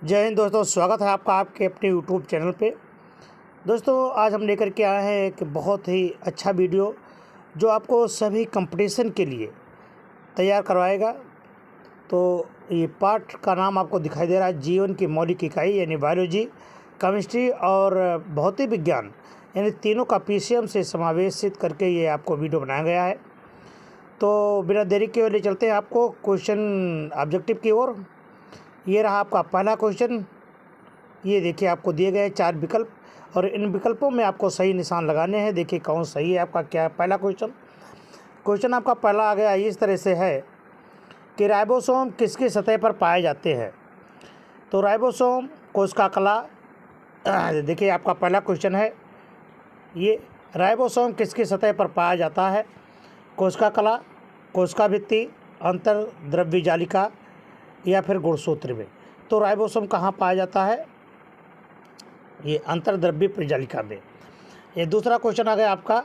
जय हिंद दोस्तों, स्वागत है आपका आपके अपने यूट्यूब चैनल पे। दोस्तों आज हम लेकर के आए हैं एक बहुत ही अच्छा वीडियो जो आपको सभी कंपटीशन के लिए तैयार करवाएगा। तो ये पाठ का नाम आपको दिखाई दे रहा है, जीवन की मौलिक इकाई यानी बायोलॉजी, केमिस्ट्री और भौतिक विज्ञान यानी तीनों का पीसीएम से समावेशित करके ये आपको वीडियो बनाया गया है। तो बिना देरी के लिए चलते हैं आपको क्वेश्चन ऑब्जेक्टिव की ओर। ये रहा आपका पहला क्वेश्चन। ये देखिए आपको दिए गए 4 विकल्प और इन विकल्पों में आपको सही निशान लगाने हैं। देखिए कौन सही है आपका। क्या है पहला क्वेश्चन आपका पहला आ गया इस तरह से है कि राइबोसोम किसकी सतह पर पाए जाते हैं। तो राइबोसोम कोशिका कला, देखिए आपका पहला क्वेश्चन है ये, राइबोसोम किसकी सतह पर पाया जाता है। कोशिका कला, कोशिका भित्ति, अंतर्द्रव्य जालिका या फिर गुणसूत्र में। तो राइबोसोम कहाँ पाया जाता है, ये अंतर्द्रव्य प्रजालिका में। ये दूसरा क्वेश्चन आ गया आपका,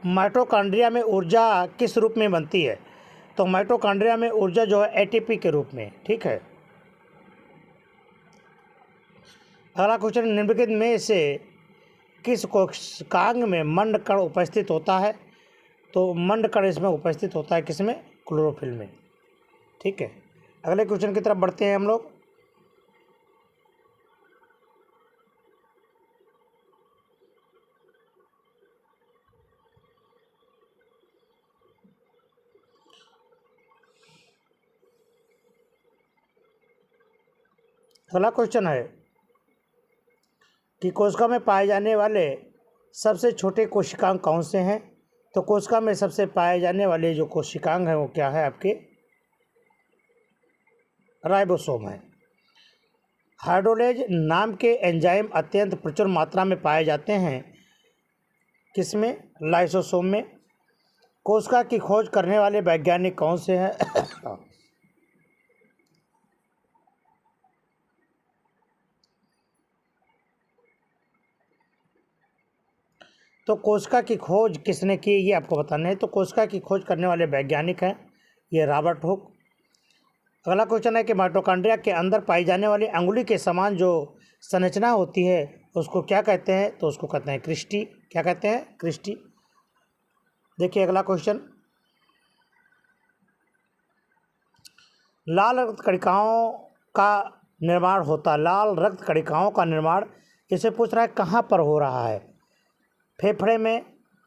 माइटोकॉन्ड्रिया में ऊर्जा किस रूप में बनती है। तो माइटोकॉन्ड्रिया में ऊर्जा जो है एटीपी के रूप में, ठीक है। अगला क्वेश्चन, निम्नलिखित में से किस कोशिकांग में मंड कण उपस्थित होता है। तो मंड कण इसमें उपस्थित होता है किसमें, क्लोरोफिल में, ठीक है। अगले क्वेश्चन की तरफ बढ़ते हैं हम लोग। अगला क्वेश्चन है कि कोशिका में पाए जाने वाले सबसे छोटे कोशिकांग कौन से हैं। तो कोशिका में सबसे पाए जाने वाले जो कोशिकांग हैं वो क्या है आपके, राइबोसोम है। हाइड्रोलेज नाम के एंजाइम अत्यंत प्रचुर मात्रा में पाए जाते हैं किसमें, लाइसोसोम में। कोशिका की खोज करने वाले वैज्ञानिक कौन से हैं। तो कोशिका की खोज किसने की ये आपको बताना है। तो कोशिका की खोज करने वाले वैज्ञानिक हैं ये रॉबर्ट हुक। अगला क्वेश्चन है कि माइटोकॉन्ड्रिया के अंदर पाई जाने वाली अंगुली के समान जो संरचना होती है उसको क्या कहते हैं। तो उसको कहते हैं क्रिस्टी। क्या कहते हैं, क्रिस्टी। देखिए अगला क्वेश्चन, लाल रक्त कणिकाओं का निर्माण होता, लाल रक्त कणिकाओं का निर्माण इसे पूछ रहा है कहाँ पर हो रहा है। फेफड़े में,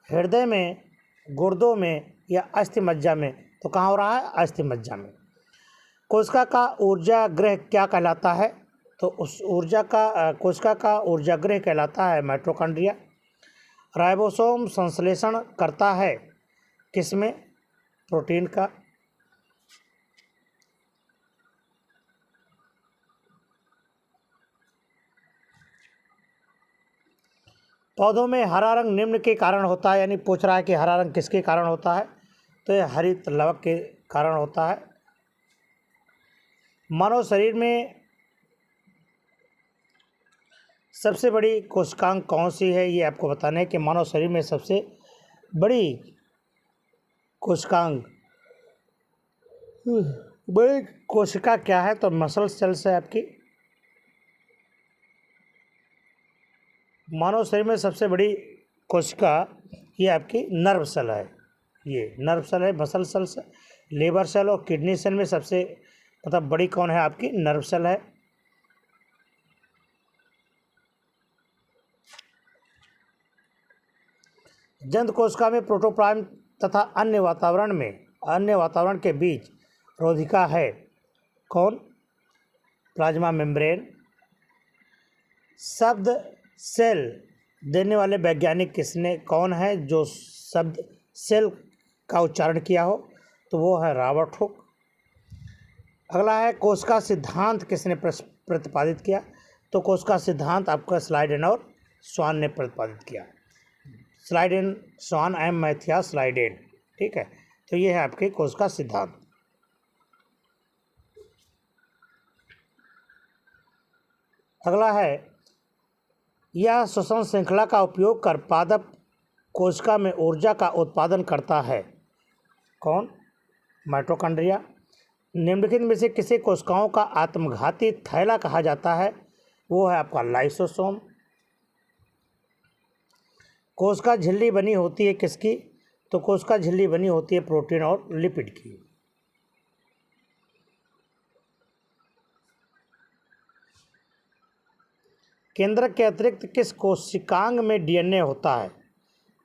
हृदय में, गुर्दों में या अस्थि मज्जा में। तो कहाँ हो रहा है, अस्थि मज्जा में। कोशिका का ऊर्जा गृह क्या कहलाता है। तो उस कोशिका का ऊर्जा गृह कहलाता है माइटोकॉन्ड्रिया। राइबोसोम संश्लेषण करता है किसमें, प्रोटीन का। पौधों में हरा रंग निम्न के कारण होता है, यानी पूछ रहा है कि हरा रंग किसके कारण होता है। तो यह हरित लवक के कारण होता है। मानव शरीर में सबसे बड़ी कोशिकांग कौन सी है ये आपको बताना है कि मानव शरीर में सबसे बड़ी कोशिकांग, बड़ी कोशिका क्या है। तो मसल सेल्स है आपकी। मानव शरीर में सबसे बड़ी कोशिका ये आपकी नर्व सेल है। ये नर्व सेल है, मसल सेल्स, लीवर सेल और किडनी सेल में सबसे मतलब बड़ी कौन है आपकी, नर्व सेल है। जंतु कोशिका में प्रोटोप्लाज्म तथा अन्य वातावरण के बीच रोधिका है कौन, प्लाज्मा मेम्ब्रेन। शब्द सेल देने वाले वैज्ञानिक कौन है जो शब्द सेल का उच्चारण किया हो। तो वो है रॉबर्ट हुक। अगला है कोशिका सिद्धांत किसने प्रतिपादित किया। तो कोशिका सिद्धांत आपका स्लाइडेन और स्वान ने प्रतिपादित किया। स्लाइडेन, स्वान एम मैथियास स्लाइडेन, ठीक है। तो ये है आपके कोशिका सिद्धांत। अगला है, यह श्वसन श्रृंखला का उपयोग कर पादप कोशिका में ऊर्जा का उत्पादन करता है कौन, माइटोकॉन्ड्रिया। निम्नलिखित में से किसे कोशिकाओं का आत्मघाती थैला कहा जाता है? वो है आपका लाइसोसोम। कोशिका झिल्ली बनी होती है किसकी? तो कोशिका झिल्ली बनी होती है प्रोटीन और लिपिड की। केंद्रक के अतिरिक्त किस कोशिकांग में डीएनए होता है?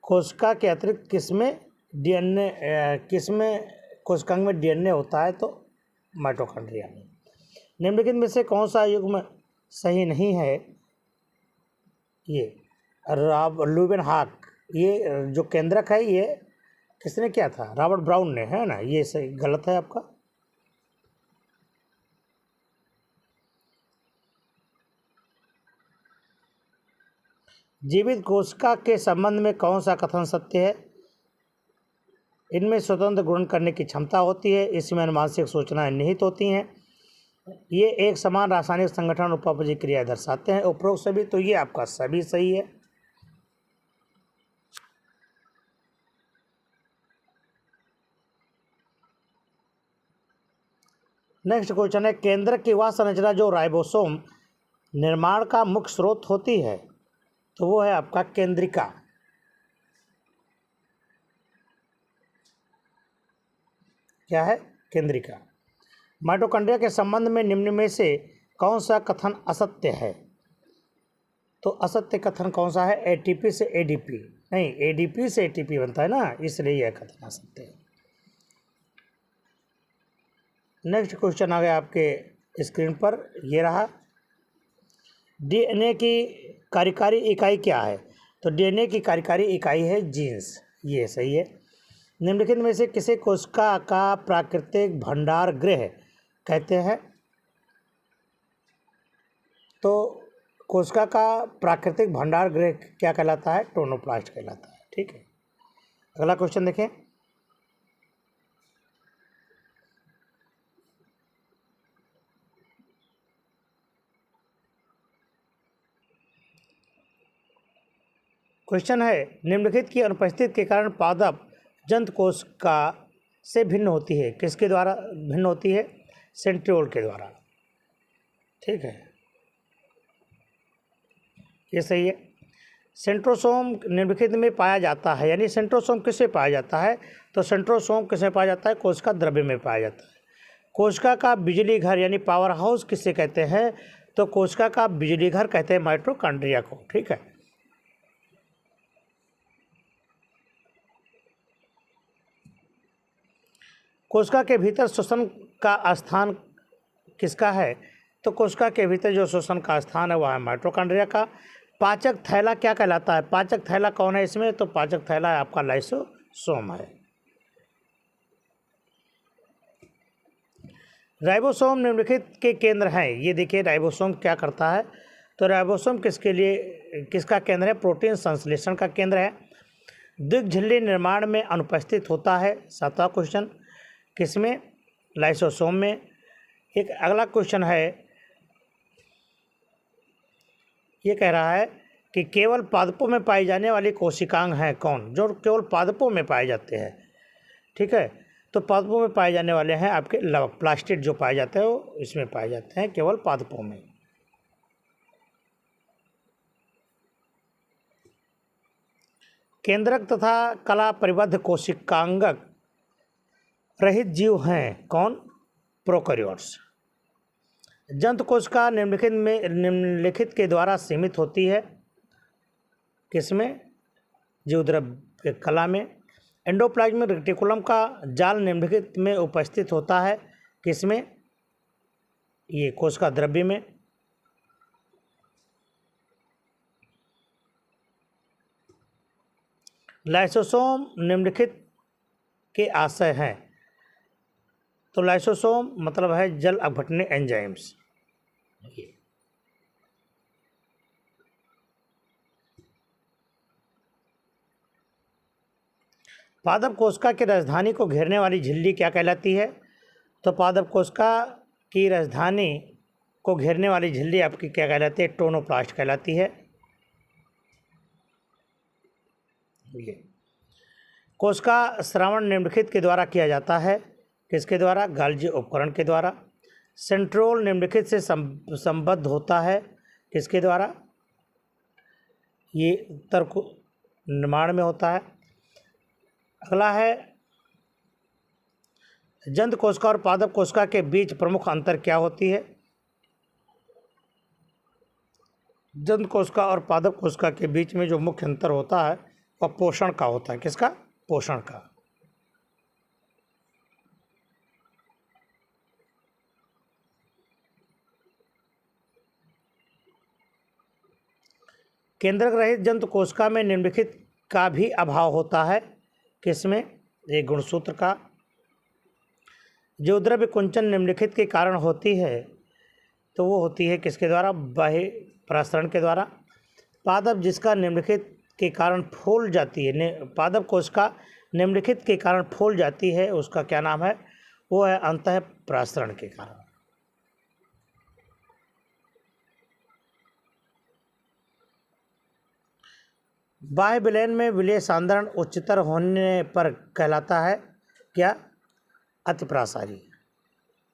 कोशिका के अतिरिक्त किसमें कोशिकांग में डीएनए होता है? तो माइटोकॉन्ड्रिया में। निम्नलिखित में से कौन सा युग्म सही नहीं है? ये लुवेनहाक, ये जो केंद्रक है ये किसने किया था? रॉबर्ट ब्राउन ने, है ना? ये सही गलत है आपका। जीवित कोशिका के संबंध में कौन सा कथन सत्य है? इनमें स्वतंत्र गुणन करने की क्षमता होती है, इसमें अनुवांशिक सूचनाएं निहित होती हैं, ये एक समान रासायनिक संगठन उपापचय क्रिया दर्शाते हैं। उपरोक्त सभी, तो ये आपका सभी सही है। नेक्स्ट क्वेश्चन है, केंद्रक की वह संरचना जो राइबोसोम निर्माण का मुख्य स्रोत होती है? तो वो है आपका केंद्रिका। क्या है? केंद्रिका। माइटोकॉन्ड्रिया के संबंध में निम्न में से कौन सा कथन असत्य है? तो असत्य कथन कौन सा है? एटीपी से एडीपी नहीं, एडीपी से एटीपी बनता है ना, इसलिए यह कथन असत्य है। नेक्स्ट क्वेश्चन आ गया आपके स्क्रीन पर, ये रहा। डीएनए की कार्यकारी इकाई क्या है? तो डीएनए की कार्यकारी इकाई है जीन्स, ये सही है। निम्नलिखित में से किसे कोशिका का प्राकृतिक भंडार गृह कहते हैं? तो कोशिका का प्राकृतिक भंडार गृह क्या कहलाता है? टोनोप्लास्ट कहलाता है। ठीक है, अगला क्वेश्चन देखें। क्वेश्चन है, निम्नलिखित की अनुपस्थिति के कारण पादप जंतु कोशिका से भिन्न होती है? किसके द्वारा भिन्न होती है? सेंट्रियोल के द्वारा। ठीक है, ये सही है। सेंट्रोसोम निम्नलिखित में पाया जाता है, यानी सेंट्रोसोम किससे पाया जाता है? तो सेंट्रोसोम किसमें पाया जाता है? कोशिका द्रव्य में पाया जाता है। कोशिका का बिजली घर यानी पावर हाउस किससे कहते हैं? तो कोशिका का बिजली घर कहते हैं माइटोकॉन्ड्रिया को। ठीक है, कोशिका के भीतर श्वसन का स्थान किसका है? तो कोशिका के भीतर जो श्वसन का स्थान है वह है माइटोकॉन्ड्रिया का। पाचक थैला क्या कहलाता है? पाचक थैला कौन है इसमें? तो पाचक थैला है आपका लाइसोसोम है। राइबोसोम निम्नलिखित के केंद्र हैं। ये देखिए राइबोसोम क्या करता है? तो राइबोसोम किसका केंद्र है? प्रोटीन संश्लेषण का केंद्र है। द्विक झिल्ली निर्माण में अनुपस्थित होता है। 7वां क्वेश्चन, किसमें? लाइसोसोम में। एक अगला क्वेश्चन है, ये कह रहा है कि केवल पादपों में पाई जाने वाली कोशिकांग हैं कौन? जो केवल पादपों में पाए जाते हैं। ठीक है, तो पादपों में पाए जाने वाले हैं आपके लवक, प्लास्टिड जो पाए जाते हैं वो इसमें पाए जाते हैं, केवल पादपों में। केंद्रक तथा कला परिबद्ध कोशिकांगक रहित जीव हैं कौन? प्रोकैरियोट्स। जंतु कोशिका निम्नलिखित के द्वारा सीमित होती है। किसमें? जीवद्रव्य कला में। एंडोप्लाज्मिक रेटिकुलम का जाल निम्नलिखित में उपस्थित होता है। किसमें? ये कोशिका द्रव्य में। लाइसोसोम निम्नलिखित के आशय हैं। तो लाइसोसोम मतलब है जल अपघटनीय एंजाइम्स। पादप कोशिका की राजधानी को घेरने वाली झिल्ली क्या कहलाती है? तो पादप कोशिका की राजधानी को घेरने वाली झिल्ली आपकी क्या कहलाती है? टोनोप्लास्ट कहलाती है। कोशिका श्रावण निम्नलिखित के द्वारा किया जाता है। किसके द्वारा? गाल्जी उपकरण के द्वारा। सेंट्रोल निम्नलिखित से संबद्ध होता है किसके द्वारा? ये तर्क निर्माण में होता है। अगला है जंत कोशिका और पादप कोशिका के बीच प्रमुख अंतर क्या होती है? जंत कोशिका और पादप कोशिका के बीच में जो मुख्य अंतर होता है वह पोषण का होता है। किसका? पोषण का। केंद्रक रहित जंतु कोशिका में निम्नलिखित का भी अभाव होता है। किसमें? एक गुणसूत्र का। जो द्रव्य कुंचन निम्नलिखित के कारण होती है तो वो होती है किसके द्वारा? बाह्य प्रसरण के द्वारा। पादप जिसका निम्नलिखित के कारण फूल जाती है, पादप कोशिका निम्नलिखित के कारण फूल जाती है, उसका क्या नाम है? वो है अंतः प्रसरण के कारण। बाह्य विलयन में विलय सांद्रण उच्चतर होने पर कहलाता है क्या? अति प्रासारी।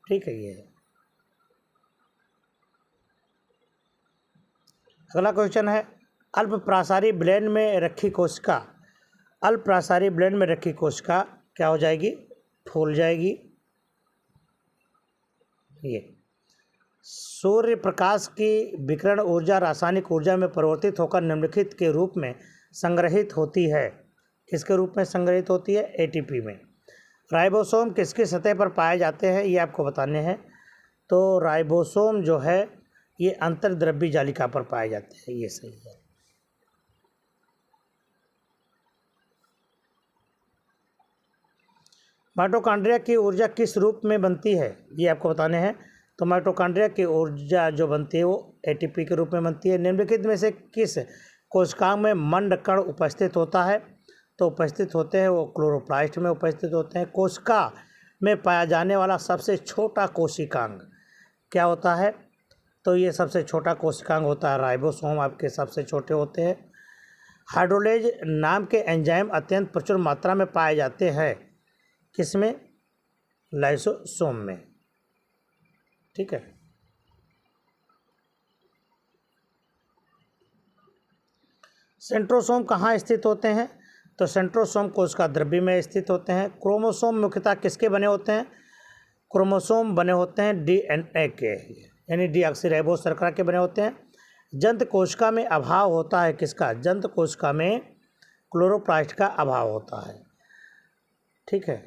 ठीक है। ये अगला क्वेश्चन है अल्प प्रासारी विलयन में रखी कोशिका, अल्प प्रासारी विलयन में रखी कोशिका क्या हो जाएगी? फूल जाएगी। ये सूर्य प्रकाश की विकिरण ऊर्जा रासायनिक ऊर्जा में परिवर्तित होकर निम्नलिखित के रूप में संग्रहित होती है। किसके रूप में संग्रहित होती है? एटीपी में। राइबोसोम किसकी सतह पर पाए जाते हैं? ये आपको बताने हैं। तो राइबोसोम जो है ये अंतर्द्रव्य जालिका पर पाए जाते हैं। ये सही है। माइटोकॉन्ड्रिया की ऊर्जा किस रूप में बनती है? ये आपको बताने हैं। तो माइटोकॉन्ड्रिया की ऊर्जा जो बनती है वो एटीपी के रूप में बनती है। निम्नलिखित में से किस कोशिका में मंड कण उपस्थित होता है? तो उपस्थित होते हैं वो क्लोरोप्लास्ट में उपस्थित होते हैं। कोशिका में पाया जाने वाला सबसे छोटा कोशिकांग क्या होता है? तो ये सबसे छोटा कोशिकांग होता है राइबोसोम, आपके सबसे छोटे होते हैं। हाइड्रोलेज नाम के एंजाइम अत्यंत प्रचुर मात्रा में पाए जाते हैं। किसमें? लाइसोसोम में। ठीक है। सेंट्रोसोम कहाँ स्थित होते हैं? तो सेंट्रोसोम कोशिका द्रव्य में स्थित होते हैं। क्रोमोसोम मुख्यतः किसके बने होते हैं? क्रोमोसोम बने होते हैं डीएनए के, यानी डीऑक्सीराइबोस शर्करा के बने होते हैं। जंत कोशिका में अभाव होता है किसका? जंत कोशिका में क्लोरोप्लास्ट का अभाव होता है। ठीक है।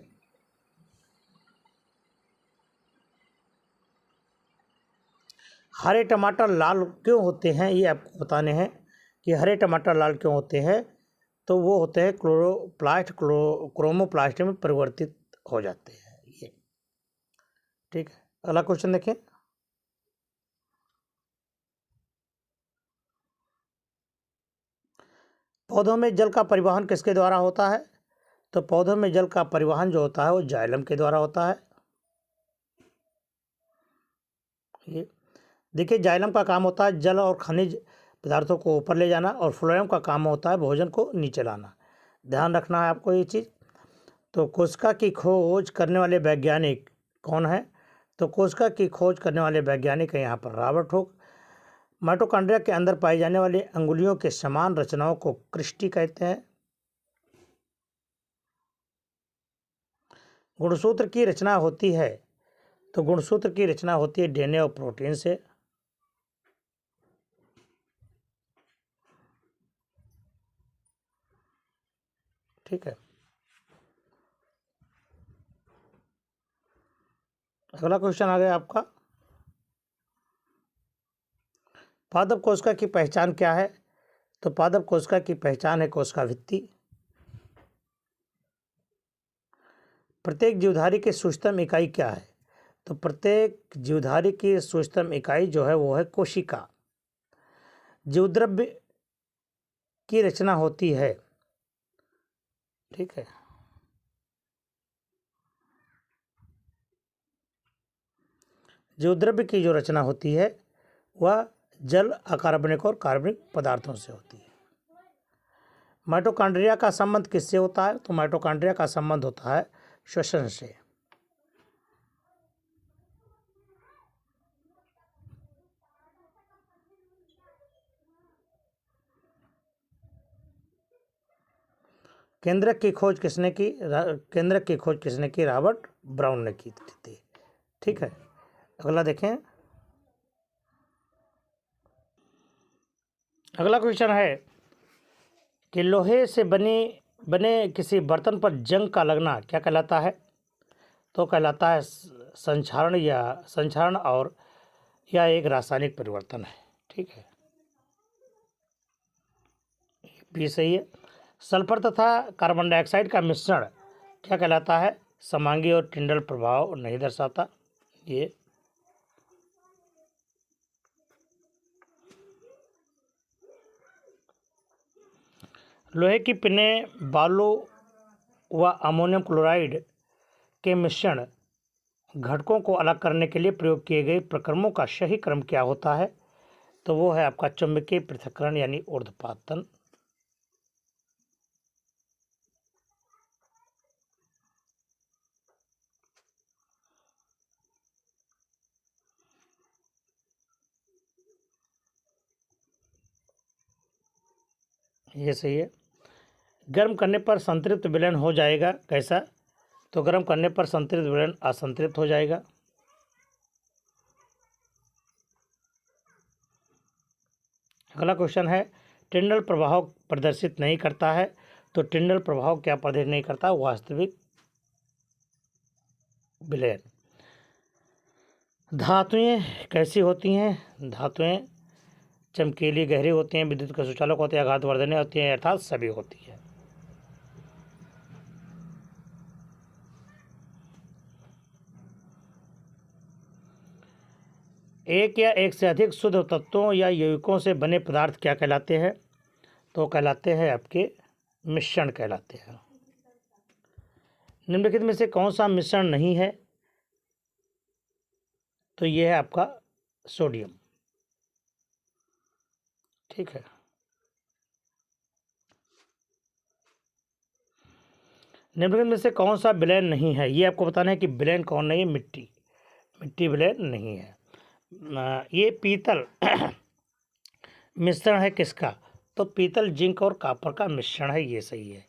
हरे टमाटर लाल क्यों होते हैं? ये आपको बताने हैं कि हरे टमाटर लाल क्यों होते हैं। तो वो होते हैं क्लोरोप्लास्ट क्रोमोप्लास्ट में परिवर्तित हो जाते हैं ये। ठीक है। अगला क्वेश्चन देखें। पौधों में जल का परिवहन किसके द्वारा होता है? तो पौधों में जल का परिवहन जो होता है वो जाइलम के द्वारा होता है। ये देखिए, जाइलम का काम होता है जल और खनिज पदार्थों को ऊपर ले जाना, और फ्लोएम का काम होता है भोजन को नीचे लाना। ध्यान रखना है आपको ये चीज़। तो कोशिका की खोज करने वाले वैज्ञानिक कौन है? तो कोशिका की खोज करने वाले वैज्ञानिक है यहाँ पर रॉबर्ट हुक। माइटोकॉन्ड्रिया के अंदर पाई जाने वाली अंगुलियों के समान रचनाओं को क्रिस्टी कहते हैं। गुणसूत्र की रचना होती है, तो गुणसूत्र की रचना होती है डीएनए और प्रोटीन से। ठीक है। अगला क्वेश्चन आ गया आपका, पादप कोशिका की पहचान क्या है? तो पादप कोशिका की पहचान है कोशिका भित्ति। प्रत्येक जीवधारी की सूक्ष्मतम इकाई क्या है? तो प्रत्येक जीवधारी की सूक्ष्मतम इकाई जो है वो है कोशिका। जीवद्रव्य की रचना होती है। ठीक है। जीवद्रव्य की जो रचना होती है वह जल, अकार्बनिक और कार्बनिक पदार्थों से होती है। माइटोकॉन्ड्रिया का संबंध किससे होता है? तो माइटोकॉन्ड्रिया का संबंध होता है श्वसन से। केंद्रक की खोज किसने की? केंद्रक की खोज किसने की? रॉबर्ट ब्राउन ने की थी। ठीक है, अगला देखें। अगला क्वेश्चन है कि लोहे से बने किसी बर्तन पर जंग का लगना क्या कहलाता है? तो कहलाता है संक्षारण और यह एक रासायनिक परिवर्तन है। ठीक है, भी सही है। सल्फर तथा कार्बन डाइऑक्साइड का मिश्रण क्या कहलाता है? समांगी और टिंडल प्रभाव नहीं दर्शाता। ये लोहे की पिनें बालू व अमोनियम क्लोराइड के मिश्रण घटकों को अलग करने के लिए प्रयोग किए गए प्रक्रमों का सही क्रम क्या होता है? तो वो है आपका चुंबकीय पृथक्करण यानी ऊर्ध्वपातन। ये सही है। गर्म करने पर संतृप्त विलयन हो जाएगा, कैसा? तो गर्म करने पर संतृप्त विलयन असंतृप्त हो जाएगा। अगला क्वेश्चन है टिंडल प्रभाव प्रदर्शित नहीं करता है। तो टिंडल प्रभाव क्या प्रदर्शित नहीं करता? वास्तविक विलयन। धातुएं कैसी होती हैं? धातुएं चमकीली, गहरी होती हैं, विद्युत के सुचालक होते हैं, आघातवर्धनीय होती हैं, अर्थात सभी होती है। एक या एक से अधिक शुद्ध तत्वों या यौगिकों से बने पदार्थ क्या कहलाते हैं? तो कहलाते हैं आपके मिश्रण कहलाते हैं। निम्नलिखित में से कौन सा मिश्रण नहीं है? तो यह है आपका सोडियम। ठीक है, निम्नलिखित में से कौन सा विलयन नहीं है? ये आपको बताना है कि विलयन कौन नहीं है। मिट्टी विलयन नहीं है। ये पीतल मिश्रण है किसका? तो पीतल, जिंक और कॉपर का मिश्रण है। ये सही है।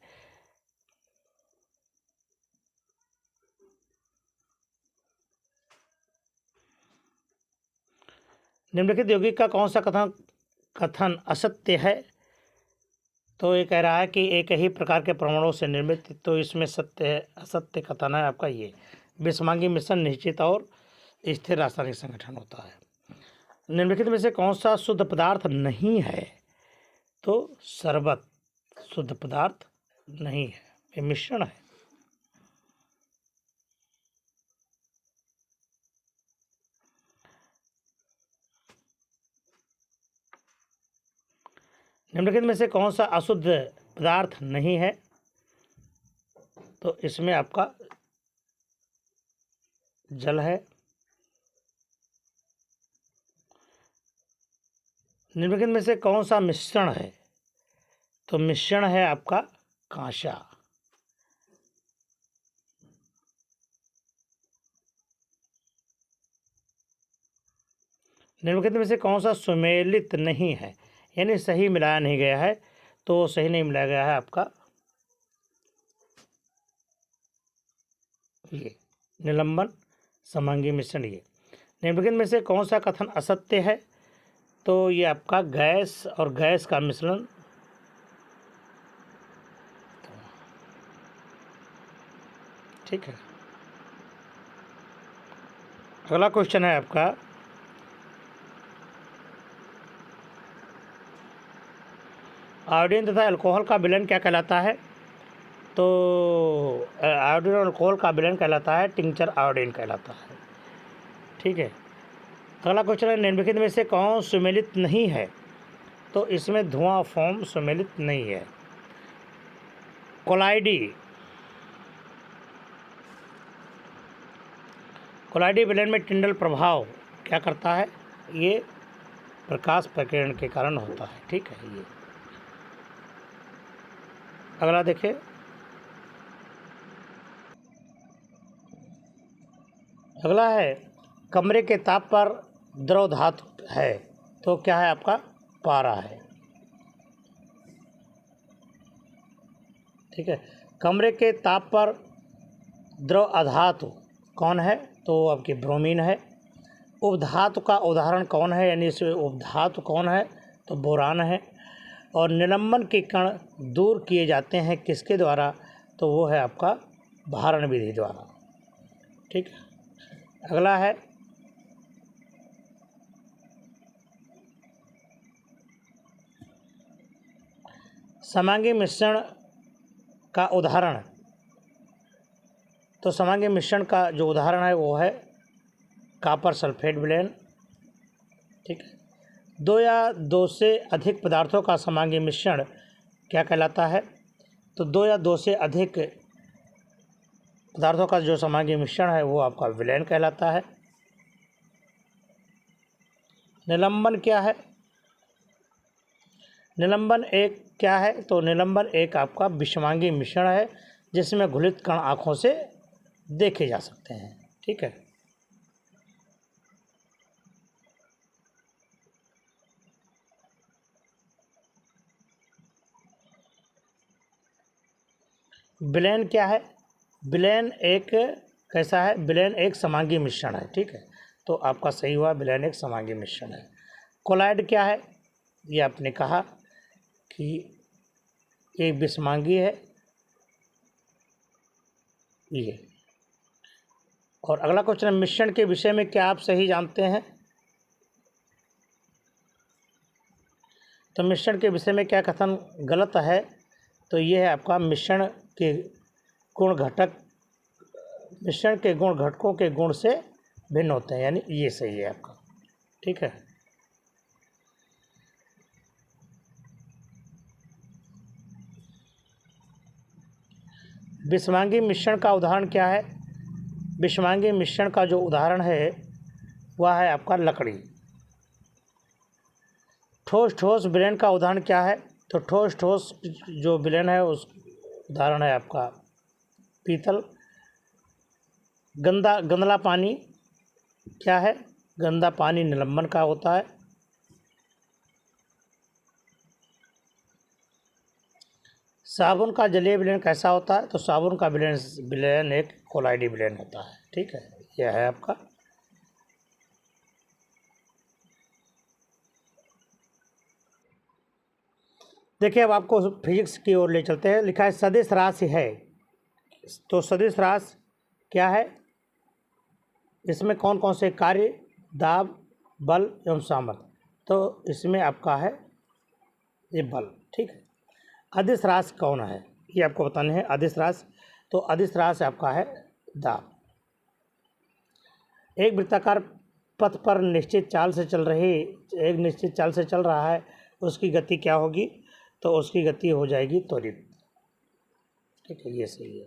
निम्नलिखित यौगिक का कौन सा कथन असत्य है? तो ये कह रहा है कि एक ही प्रकार के परमाणुओं से निर्मित, तो इसमें सत्य है, असत्य कथन है आपका ये। विषमांगी मिश्रण निश्चित और स्थिर रासायनिक संगठन होता है। निम्नलिखित में से कौन सा शुद्ध पदार्थ नहीं है? तो शरबत शुद्ध पदार्थ नहीं है, ये मिश्रण है। निम्नलिखित में से कौन सा अशुद्ध पदार्थ नहीं है? तो इसमें आपका जल है। निम्नलिखित में से कौन सा मिश्रण है? तो मिश्रण है आपका कांसा। निम्नलिखित में से कौन सा सुमेलित नहीं है, यानी सही मिलाया नहीं गया है? तो सही नहीं मिलाया गया है आपका ये निलंबन, समांगी मिश्रण। ये निम्नलिखित में से कौन सा कथन असत्य है? तो ये आपका गैस और गैस का मिश्रण। ठीक है, अगला क्वेश्चन है आपका आयोडीन तथा अल्कोहल का विलयन क्या कहलाता है? तो आयोडीन और अल्कोहल का विलयन कहलाता है टिंचर आयोडीन कहलाता है। ठीक है, अगला क्वेश्चन है निम्नलिखित में से कौन सुमेलित नहीं है? तो इसमें धुआं फोम सुमेलित नहीं है। कोलाइडी विलयन में टिंडल प्रभाव क्या करता है? ये प्रकाश प्रकीर्ण के कारण होता है। ठीक है, ये अगला देखिए। अगला है कमरे के ताप पर द्रव धातु है, तो क्या है आपका? पारा है। ठीक है। कमरे के ताप पर द्रव अधातु कौन है? तो आपकी ब्रोमीन है। उपधातु का उदाहरण कौन है, यानी इसमें उपधातु कौन है? तो बोरान है। और निलंबन के कण दूर किए जाते हैं किसके द्वारा? तो वो है आपका भारण विधि द्वारा। ठीक है। अगला है समांगी मिश्रण का उदाहरण। तो समांगी मिश्रण का जो उदाहरण है वो है कॉपर सल्फेट विलयन। ठीक है। दो या दो से अधिक पदार्थों का समांगी मिश्रण क्या कहलाता है? तो दो या दो से अधिक पदार्थों का जो समांगी मिश्रण है वो आपका विलयन कहलाता है। निलंबन क्या है? निलंबन एक क्या है? तो निलंबन एक आपका विषमांगी मिश्रण है जिसमें घुलित कण आँखों से देखे जा सकते हैं। ठीक है। विलयन क्या है? विलयन एक कैसा है? विलयन एक समांगी मिश्रण है। ठीक है। तो आपका सही हुआ, विलयन एक समांगी मिश्रण है। कोलाइड क्या है? ये आपने कहा कि एक विषमांगी है ये। और अगला क्वेश्चन है मिश्रण के विषय में क्या आप सही जानते हैं? तो मिश्रण के विषय में क्या कथन गलत है? तो ये है आपका मिश्रण के गुण घटक मिश्रण के गुण घटकों के गुण से भिन्न होते हैं, यानी ये सही है आपका। ठीक है। विषमांगी मिश्रण का उदाहरण क्या है? विषमांगी मिश्रण का जो उदाहरण है वह है आपका लकड़ी। ठोस ठोस विलयन का उदाहरण क्या है? तो ठोस ठोस जो विलयन है उस उदाहरण है आपका पीतल। गंदला पानी क्या है? गंदा पानी निलंबन का होता है। साबुन का जलीय विलयन कैसा होता है? तो साबुन का विलयन एक कोलाइडी विलयन होता है। ठीक है। यह है आपका। देखिए अब आपको फिजिक्स की ओर ले चलते हैं। लिखा है सदिश राशि है। तो सदिश राशि क्या है? इसमें कौन कौन से कार्य, दाब, बल एवं सामर्थ्य। तो इसमें आपका है ये बल। ठीक है। अदिश राशि कौन है ये आपको बताने हैं। अदिश राशि, तो अदिश राशि आपका है दाब। एक वृत्ताकार पथ पर एक निश्चित चाल से चल रहा है, उसकी गति क्या होगी? तो उसकी गति हो जाएगी त्वरित। ठीक है, ये सही है।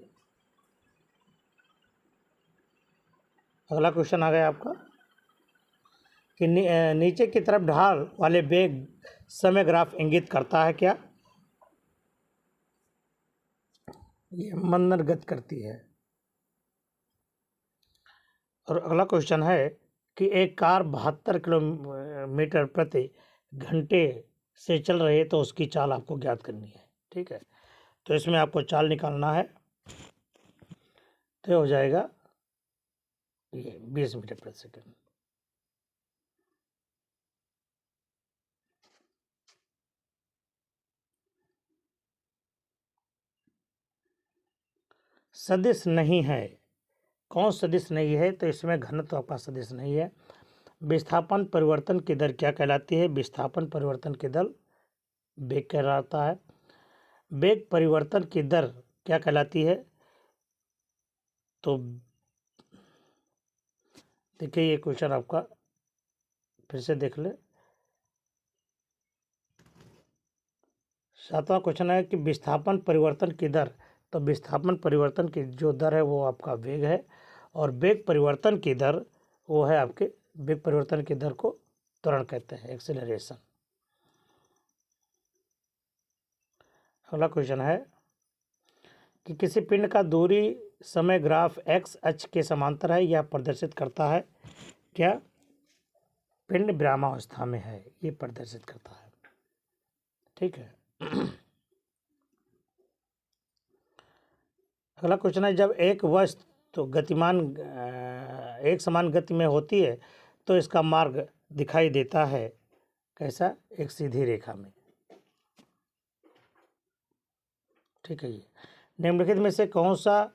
अगला क्वेश्चन आ गया आपका कि नीचे की तरफ ढाल वाले वेग समय ग्राफ इंगित करता है क्या? ये मंदन गति करती है। और अगला क्वेश्चन है कि एक कार 72 किलोमीटर प्रति घंटे से चल रही है तो उसकी चाल आपको ज्ञात करनी है। ठीक है। तो इसमें आपको चाल निकालना है, तो हो जाएगा ये 20 मीटर प्रति सेकंड। सदिश नहीं है। कौन सदिश नहीं है? तो इसमें घनत्व आपका सदिश नहीं है। विस्थापन परिवर्तन की दर क्या कहलाती है? विस्थापन परिवर्तन की दर वेग कहलाता है। वेग परिवर्तन की दर क्या कहलाती है? तो देखिए ये क्वेश्चन आपका फिर से देख ले। 7वां क्वेश्चन है कि विस्थापन परिवर्तन की दर। तो विस्थापन परिवर्तन की जो दर है वो आपका वेग है, और वेग परिवर्तन की दर वो है आपके वेग परिवर्तन की दर को त्वरण कहते हैं, एक्सेलरेशन। अगला क्वेश्चन है कि किसी पिंड का दूरी समय ग्राफ एक्स अक्ष के समांतर है, यह प्रदर्शित करता है क्या? पिंड विरामावस्था में है, ये प्रदर्शित करता है। ठीक है। अगला क्वेश्चन है, जब एक वस्तु गतिमान एक समान गति में होती है तो इसका मार्ग दिखाई देता है कैसा? एक सीधी रेखा में। ठीक है। ये निम्नलिखित में से कौन सा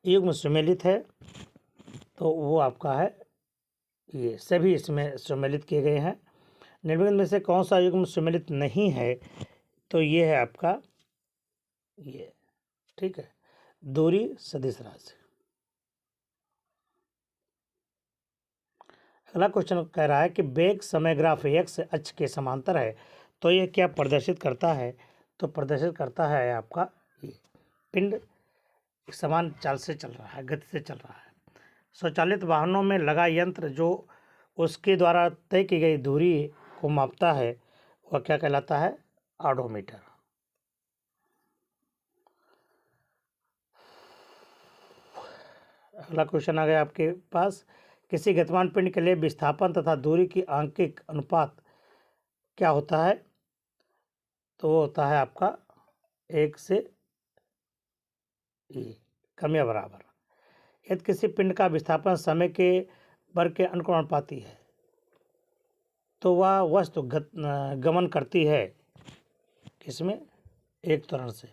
युग्म सुमेलित है? तो वो आपका है ये, सभी इसमें सुमेलित किए गए हैं। निम्नलिखित में से कौन सा युग्म सुमेलित नहीं है? तो ये है आपका ये। ठीक है, दूरी सदिश राशि। अगला क्वेश्चन कह रहा है कि वेग समय ग्राफ एक्स अक्ष के समांतर है तो ये क्या प्रदर्शित करता है? तो प्रदर्शित करता है आपका ये, पिंड समान चाल से चल रहा है, गति से चल रहा है। स्वचालित वाहनों में लगा यंत्र जो उसके द्वारा तय की गई दूरी को मापता है वह क्या कहलाता है? ऑडोमीटर। अगला क्वेश्चन आ गया आपके पास, किसी गतिमान पिंड के लिए विस्थापन तथा दूरी की आंकिक अनुपात क्या होता है? तो वो होता है आपका 1 से E कम या बराबर। यदि किसी पिंड का विस्थापन समय के वर्ग के अनुपाती है तो वह वस्तु गमन करती है किसमें? एक त्वरण से।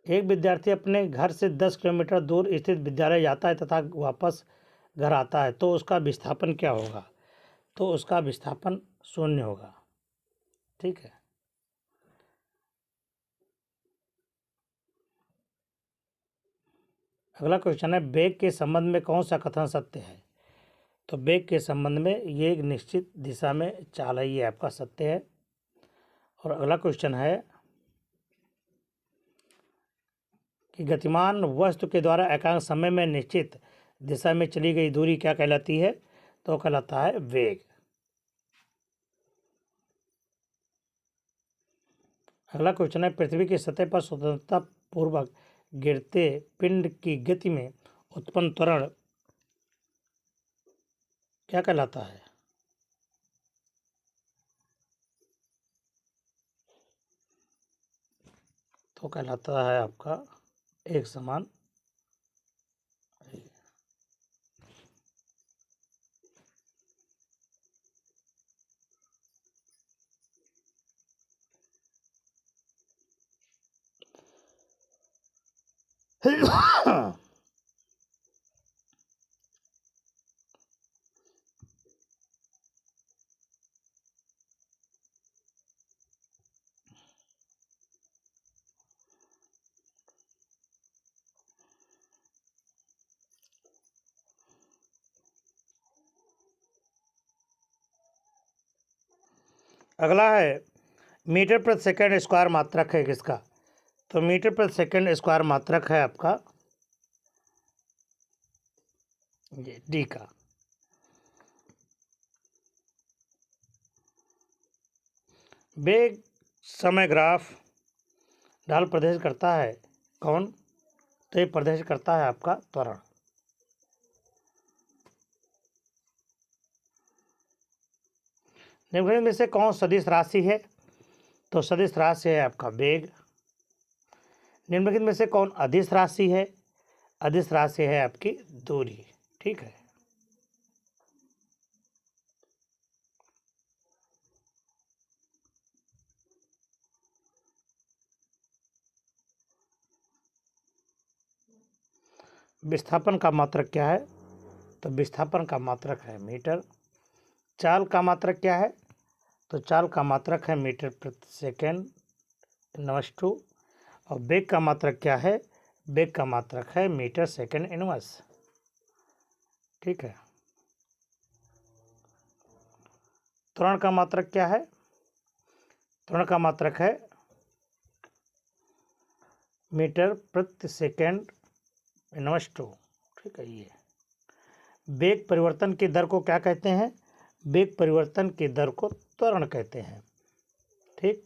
एक विद्यार्थी अपने घर से 10 किलोमीटर दूर स्थित विद्यालय जाता है तथा वापस घर आता है तो उसका विस्थापन क्या होगा? तो उसका विस्थापन 0 होगा। ठीक है। अगला क्वेश्चन है, वेग के संबंध में कौन सा कथन सत्य है? तो वेग के संबंध में ये एक निश्चित दिशा में चाल है, ये आपका सत्य है। और अगला क्वेश्चन है कि गतिमान वस्तु के द्वारा एकांक समय में निश्चित दिशा में चली गई दूरी क्या कहलाती है? तो कहलाता है वेग। अगला क्वेश्चन है, पृथ्वी की सतह पर स्वतंत्रता पूर्वक गिरते पिंड की गति में उत्पन्न त्वरण क्या कहलाता है? तो कहलाता है आपका एक समान। अगला है, मीटर प्रति सेकंड स्क्वायर मात्रक है किसका? तो मीटर प्रति सेकंड स्क्वायर मात्रक है आपका ये डी का। वेग समय ग्राफ ढाल प्रदर्शित करता है कौन? तो ये प्रदर्शित करता है आपका त्वरण। निम्नलिखित में से कौन सदिश राशि है? तो सदिश राशि है आपका वेग। निम्नलिखित में से कौन अदिश राशि है? अदिश राशि है आपकी दूरी। ठीक है। विस्थापन का मात्रक क्या है? तो विस्थापन का मात्रक है मीटर। चाल का मात्रक क्या है? तो चाल का मात्रक है मीटर प्रति सेकेंड इनवर्स 2। और वेग का मात्रक क्या है? वेग का मात्रक है मीटर सेकेंड इनवर्स। ठीक है। त्वरण का मात्रक क्या है? त्वरण का मात्रक है मीटर प्रति सेकेंड इनवर्स 2। ठीक है। ये वेग परिवर्तन की दर को क्या कहते हैं? वेग परिवर्तन की दर को त्वरण कहते हैं। ठीक।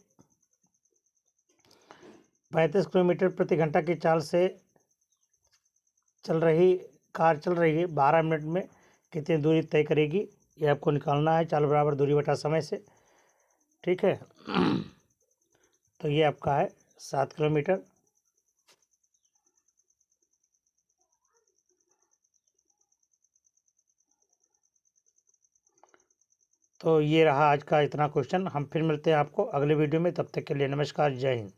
35 किलोमीटर प्रति घंटा की चाल से कार चल रही है 12 मिनट में कितनी दूरी तय करेगी? ये आपको निकालना है, चाल बराबर दूरी बटा समय से, ठीक है। तो ये आपका है 7 किलोमीटर। तो ये रहा आज का इतना क्वेश्चन। हम फिर मिलते हैं आपको अगले वीडियो में, तब तक के लिए नमस्कार, जय हिंद।